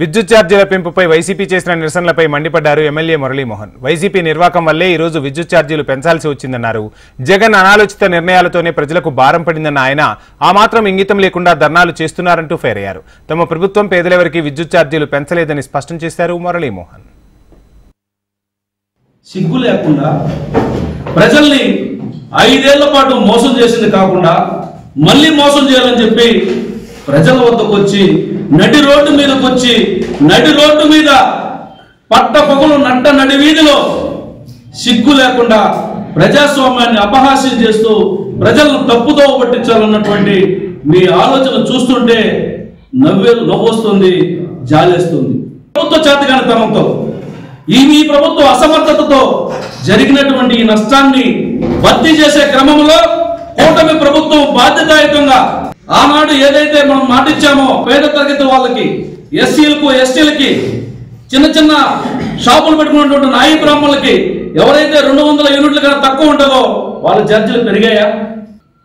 విద్యుత్ ఛార్జీల పెంపుపై వైసీపీ చేసిన నిరసనలపై మండిపడ్డారు ఎమ్మెల్యే మురళీమోహన్. వైసీపీ నిర్వాకం వల్లే ఈ రోజు విద్యుత్ ఛార్జీలు పెంచాల్సి వచ్చిందన్నారు. జగన్ అనాలోచిత నిర్ణయాలతోనే ప్రజలకు భారం పడిందన్న ఆయన ఆ మాత్రం ఇంగితం లేకుండా ధర్నాలు చేస్తున్నారంటూ ఫైర్ అయ్యారు. తమ ప్రభుత్వం పేదలెవరికి విద్యుత్ ఛార్జీలు పెంచలేదని స్పష్టం చేశారు మురళీమోహన్. సిగ్గు లేకుండా ప్రజల్ని 5 ఏళ్ల పాటు మోసం చేసింది కాకుండా మళ్ళీ మోసం చేయాలని చెప్పి ప్రజల వద్దకు వచ్చి నడి రోడ్డు మీదకి వచ్చి నడి రోడ్డు మీద పట్ట పొగలు నట్ట నడి వీధిలో సిగ్గు లేకుండా ప్రజాస్వామ్యాన్ని అపహాస్యం చేస్తూ ప్రజలను తప్పుదో పట్టించాలన్నటువంటి మీ ఆలోచన చూస్తుంటే నవ్వొస్తుంది, జాలేస్తుంది. ప్రభుత్వ చేతగానితనంతో ఈ ప్రభుత్వ అసమర్థతతో జరిగినటువంటి ఈ నష్టాన్ని భర్తీ చేసే క్రమంలో కూటమి ప్రభుత్వం బాధ్యతాయుతంగా ఆనాడు ఏదైతే మనం మాటిచ్చామో పేద తరగతి వాళ్ళకి, ఎస్సీలకు, ఎస్టీలకి, చిన్న చిన్న షాపులు పెట్టుకున్నటువంటి నాయి బ్రాహ్మణులకి ఎవరైతే 200 యూనిట్లు కన్నా తక్కువ ఉంటుందో వాళ్ళ ఛార్జీలు పెరిగాయా?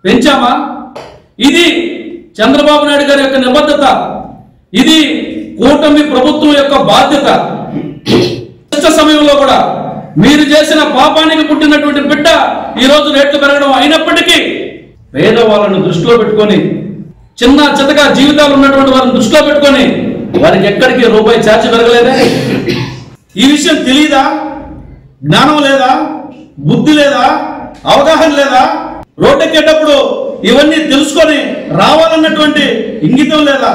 పెంచామా? ఇది చంద్రబాబు నాయుడు గారి యొక్క నిబద్ధత, ఇది కూటమి ప్రభుత్వం యొక్క బాధ్యత. సమయంలో కూడా మీరు చేసిన పాపానికి పుట్టినటువంటి బిడ్డ ఈ రోజు రేట్లు పెరగడం అయినప్పటికీ పేదవాళ్ళను దృష్టిలో పెట్టుకొని, చిన్న చితగా జీవితాలు ఉన్నటువంటి వారిని దృష్టిలో పెట్టుకొని వారికి ఎక్కడికి రూపాయి ఛార్జీ పెరగలేదా? ఈ విషయం తెలియదా? జ్ఞానం లేదా? బుద్ధి లేదా? అవగాహన లేదా? రోడ్డెక్కేటప్పుడు ఇవన్నీ తెలుసుకొని రావాలన్నటువంటి ఇంగితం లేదా?